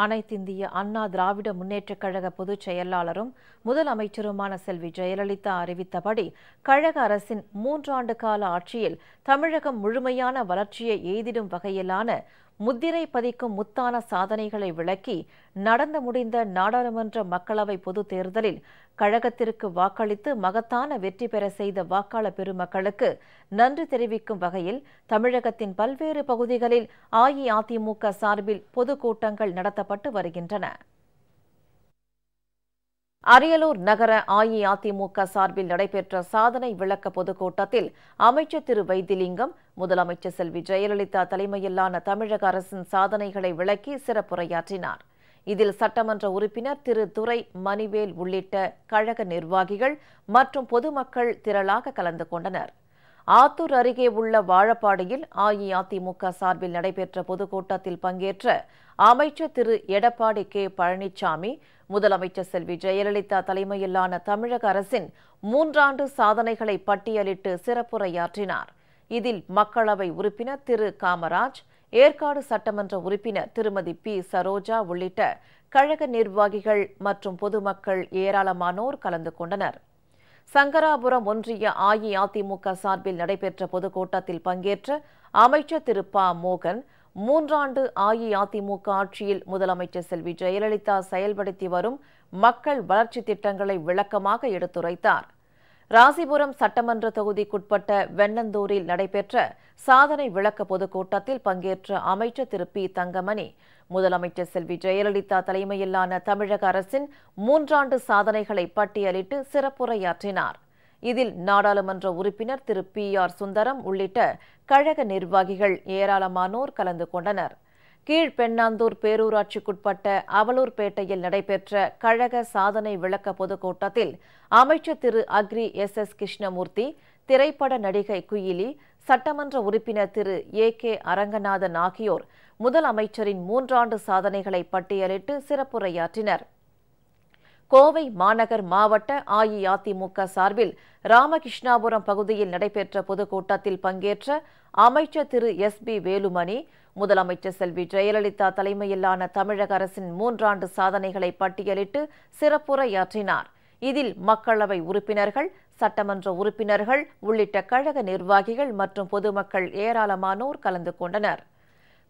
அனைத்திந்திய அண்ணா திராவிட முன்னேற்றக் கழக பொதுச் செயலாளரும் முதலமைச்சருமான செல்வி ஜெயலலிதா அறிவித்தபடி கழக அரசின் 3 ஆண்டு கால ஆட்சியில் தமிழகம் முழுமையான வளர்ச்சியை எய்திடும் வகையிலான முத்திரை பதிக்கும் முத்தான சாதனைகளை விளக்கி நடந்து முடிந்த நாடாளுமன்ற மக்களவை பொதுத் தேர்தலில் கழகத்திற்கு வாக்களித்து மகத்தான வெற்றி பெற செய்த வாக்காளர் பெருமக்களுக்கு நன்றி தெரிவிக்கும் வகையில் தமிழகத்தின் பல்வேறு பகுதிகளில் அஇஅதிமுக சார்பில் பொதுக்கூட்டங்கள் நடத்தப்பட்டு வருகின்றன. அரியலூர் நகர அஇஅதிமுக சார்பில் நடைபெற்ற சாதனை விளக்க பொதுக்கூட்டத்தில் அமைச்சர் திரு வைத்திலிங்கம், முதலமைச்சர் செல்வி ஜெயலலிதா தலைமையிலான தமிழக அரசின் சாதனைகளை விளக்கி சிறப்புரையாற்றினார். இதில் சட்டமன்ற உறுப்பினர் திரு துரை மணிவேல் உள்ளிட்ட கழக நிர்வாகிகள் மற்றும் பொதுமக்கள் திரளாக கலந்து கொண்டனர். ஆத்தூர் அருகே உள்ள வாழப்பாடியில் அஇஅதிமுக சார்பில் நடைபெற்ற பொதுக்கூட்டத்தில் பங்கேற்ற அமைச்சர் திரு எடப்பாடி கே பழனிசாமி, முதலமைச்சர் செல்வி ஜெயலலிதா தலைமையிலான தமிழக அரசின் 3 ஆண்டு சாதனைகளை பட்டியலிட்டு சிறப்புரையாற்றினார். இதில் மக்களவை உறுப்பினர் திரு காமராஜ், ஏற்காடு சட்டமன்ற உறுப்பினர் திருமதி பி சரோஜா உள்ளிட்ட கழக நிர்வாகிகள் மற்றும் பொதுமக்கள் ஏராளமானோர் கலந்து கொண்டனர். சங்கராபுரம் ஒன்றிய அஇஅதிமுக சார்பில் நடைபெற்ற பொதுக்கூட்டத்தில் பங்கேற்ற அமைச்சர் திரு ப மோகன், 3 ஆண்டு அஇஅதிமுக ஆட்சியில் முதலமைச்சர் செல்வி ஜெயலலிதா செயல்படுத்தி வரும் மக்கள் வளர்ச்சி திட்டங்களை விளக்கமாக எடுத்துரைத்தார். ராசிபுரம் சட்டமன்ற தொகுதிக்குட்பட்ட வெண்ணந்தூரில் நடைபெற்ற சாதனை விளக்க பொதுக்கூட்டத்தில் பங்கேற்ற அமைச்சர் திரு பி தங்கமணி, முதலமைச்சர் செல்வி ஜெயலலிதா தலைமையிலான தமிழக அரசின் 3 ஆண்டு சாதனைகளை பட்டியலிட்டு சிறப்புரையாற்றினார். இதில் நாடாளுமன்ற உறுப்பினர் திரு பி ஆர் சுந்தரம் உள்ளிட்ட கழக நிர்வாகிகள் ஏராளமானோர் கலந்து கொண்டனர். கீழ்பெண்ணாந்தூர் பேரூராட்சிக்குட்பட்ட அவலூர்பேட்டையில் நடைபெற்ற கழக சாதனை விளக்க பொதுக்கூட்டத்தில் அமைச்சர் திரு அக்ரி எஸ் கிருஷ்ணமூர்த்தி, திரைப்பட நடிகை குயிலி, சட்டமன்ற உறுப்பினர் திரு கே அரங்கநாதன் ஆகியோர் முதலமைச்சரின் 3 ஆண்டு சாதனைகளை பட்டியலிட்டு சிறப்புரையாற்றினர். கோவை மாநகர் மாவட்ட அஇஅதிமுக சார்பில் ராமகிருஷ்ணாபுரம் பகுதியில் நடைபெற்ற பொதுக்கூட்டத்தில் பங்கேற்ற அமைச்சர் திரு எஸ் பி வேலுமணி, முதலமைச்சர் செல்வி ஜெயலலிதா தலைமையிலான தமிழக அரசின் 3 ஆண்டு சாதனைகளை பட்டியலிட்டு சிறப்புரையாற்றினார். இதில் மக்களவை உறுப்பினர்கள், சட்டமன்ற உறுப்பினர்கள் உள்ளிட்ட கழக நிர்வாகிகள் மற்றும் பொதுமக்கள் ஏராளமானோர் கலந்து கொண்டனர்.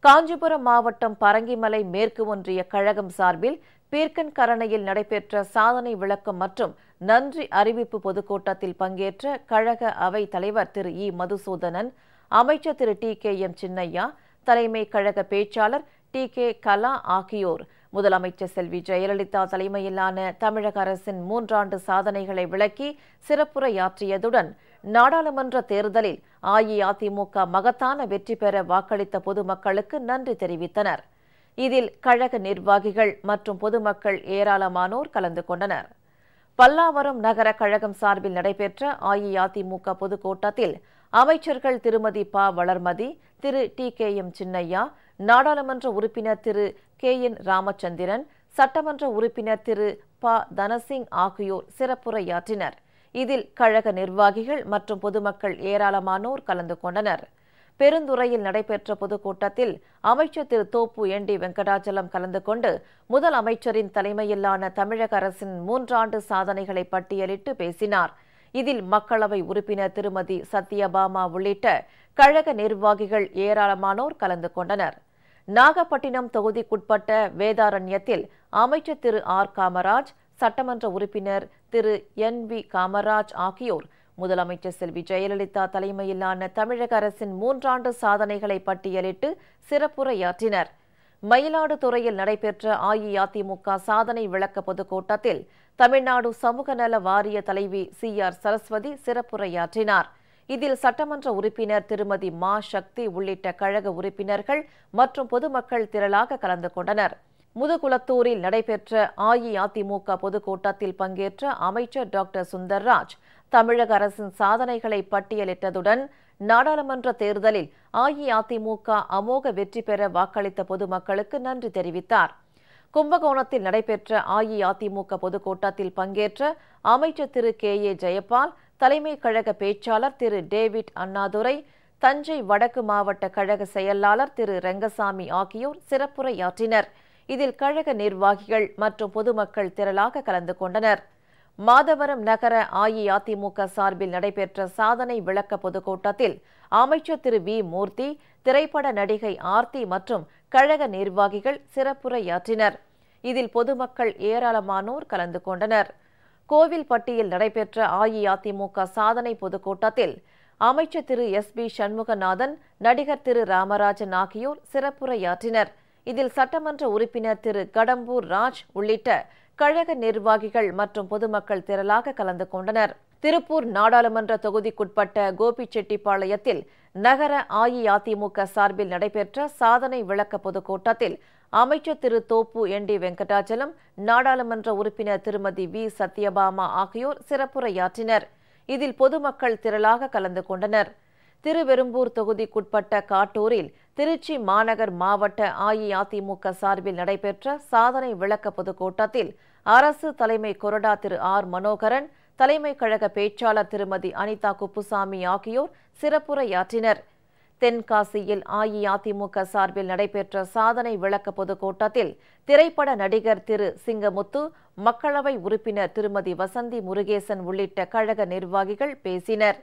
காஞ்சிபுரம் மாவட்டம் பரங்கிமலை மேற்கு ஒன்றிய கழகம் சார்பில் பீர்க்கன்கரணையில் நடைபெற்ற சாதனை விளக்கம் மற்றும் நன்றி அறிவிப்பு பொதுக்கூட்டத்தில் பங்கேற்ற கழக அவை தலைவர் திரு இ மதுசூதனன், அமைச்சர் திரு டி கே எம் சின்னையா, தலைமை கழக பேச்சாளர் டி கே கலா ஆகியோர் முதலமைச்சர் செல்வி ஜெயலலிதா தலைமையிலான தமிழக அரசின் 3 ஆண்டு சாதனைகளை விளக்கி சிறப்புரையாற்றியதுடன் நாடாளுமன்ற தேர்தலில் அஇஅதிமுக மகத்தான வெற்றி பெற வாக்களித்த பொதுமக்களுக்கு நன்றி தெரிவித்தனர். இதில் கழக நிர்வாகிகள் மற்றும் பொதுமக்கள் ஏராளமானோர் கலந்து கொண்டனர். பல்லாவரம் நகர கழகம் சார்பில் நடைபெற்ற அஇஅதிமுக பொதுக்கூட்டத்தில் அமைச்சர்கள் திருமதி ப வளர்மதி, திரு டி கே எம் சின்னையா, நாடாளுமன்ற உறுப்பினர் திரு கே என் ராமச்சந்திரன், சட்டமன்ற உறுப்பினர் திரு ப தனசிங் ஆகியோர் சிறப்புரையாற்றினர். இதில் கழக நிர்வாகிகள் மற்றும் பொதுமக்கள் ஏராளமானோர் கலந்து கொண்டனர். பெருந்துறையில் நடைபெற்ற பொதுக்கூட்டத்தில் அமைச்சர் திரு தோப்பு என் டி வெங்கடாச்சலம் கலந்து கொண்டு முதலமைச்சரின் தலைமையிலான தமிழக அரசின் 3 ஆண்டு சாதனைகளை பட்டியலிட்டு பேசினார். இதில் மக்களவை உறுப்பினர் திருமதி சத்யபாமா உள்ளிட்ட கழக நிர்வாகிகள் ஏராளமானோர் கலந்து கொண்டனர். நாகப்பட்டினம் தொகுதிக்குட்பட்ட வேதாரண்யத்தில் அமைச்சர் திரு ஆர் காமராஜ், சட்டமன்ற உறுப்பினர் திரு என் வி காமராஜ் ஆகியோர் முதலமைச்சர் செல்வி ஜெயலலிதா தலைமையிலான தமிழக அரசின் 3 ஆண்டு சாதனைகளை பட்டியலிட்டு சிறப்புரையாற்றினர். மயிலாடுதுறையில் நடைபெற்ற அஇஅதிமுக சாதனை விளக்க பொதுக்கூட்டத்தில் தமிழ்நாடு சமூக நல வாரிய தலைவி சி ஆர் சரஸ்வதி சிறப்புரையாற்றினார். இதில் சட்டமன்ற உறுப்பினர் திருமதி மா சக்தி உள்ளிட்ட கழக உறுப்பினர்கள் மற்றும் பொதுமக்கள் திரளாக கலந்து கொண்டனர். முதுகுளத்தூரில் நடைபெற்ற அஇஅதிமுக பொதுக்கூட்டத்தில் பங்கேற்ற அமைச்சர் டாக்டர் சுந்தர்ராஜ் தமிழக அரசின் சாதனைகளை பட்டியலிட்டதுடன் நாடாளுமன்ற தேர்தலில் அஇஅதிமுக அமோக வெற்றி பெற வாக்களித்த பொதுமக்களுக்கு நன்றி தெரிவித்தார். கும்பகோணத்தில் நடைபெற்ற அஇஅதிமுக பொதுக்கூட்டத்தில் பங்கேற்ற அமைச்சர் திரு கே ஏ ஜெயபால், தலைமை கழக பேச்சாளர் திரு டேவிட் அண்ணாதுரை, தஞ்சை வடக்கு மாவட்ட கழக செயலாளர் திரு ரெங்கசாமி ஆகியோர் சிறப்புரையாற்றினர். இதில் கழக நிர்வாகிகள் மற்றும் பொதுமக்கள் திரளாக கலந்து கொண்டனர். மாதவரம் நகர அஇஅதிமுக சார்பில் நடைபெற்ற சாதனை விளக்க பொதுக்கூட்டத்தில் அமைச்சர் திரு வி. மூர்த்தி, திரைப்பட நடிகை ஆர்த்தி மற்றும் கழக நிர்வாகிகள் சிறப்புரையாற்றினர். இதில் பொதுமக்கள் ஏராளமானோர் கலந்து கொண்டனர். கோவில்பட்டியில் நடைபெற்ற அஇஅதிமுக சாதனை பொதுக்கூட்டத்தில் அமைச்சர் திரு எஸ். பி. சண்முகநாதன், நடிகர் திரு ராமராஜன் ஆகியோர் சிறப்புரையாற்றினர். இதில் சட்டமன்ற உறுப்பினர் திரு கடம்பூர் ராஜ் உள்ளிட்ட கழக நிர்வாகிகள் மற்றும் பொதுமக்கள் திரளாக கலந்து கொண்டனர். திருப்பூர் நாடாளுமன்ற தொகுதிக்குட்பட்ட கோபிச்செட்டிப்பாளையத்தில் நகர அஇஅதிமுக சார்பில் நடைபெற்ற சாதனை விளக்க பொதுக்கூட்டத்தில் அமைச்சர் திரு தோப்பு என். டி. வெங்கடாச்சலம், நாடாளுமன்ற உறுப்பினர் திருமதி வி. சத்யபாமா ஆகியோர் சிறப்புரையாற்றினர். இதில் பொதுமக்கள் திரளாக கலந்து கொண்டனர். திருவெரும்பூர் தொகுதிக்குட்பட்ட காட்டூரில் திருச்சி மாநகர் மாவட்ட அஇஅதிமுக சார்பில் நடைபெற்ற சாதனை விளக்க பொதுக்கூட்டத்தில் அரசு தலைமை கொறடா திரு ஆர். மனோகரன், தலைமை கழக பேச்சாளர் திருமதி அனிதா குப்புசாமி ஆகியோர் சிறப்புரையாற்றினர். தென்காசியில் அஇஅதிமுக சார்பில் நடைபெற்ற சாதனை விளக்க பொதுக்கூட்டத்தில் திரைப்பட நடிகர் திரு சிங்கமுத்து, மக்களவை உறுப்பினர் திருமதி வசந்தி முருகேசன் உள்ளிட்ட கழக நிர்வாகிகள் பேசினர்.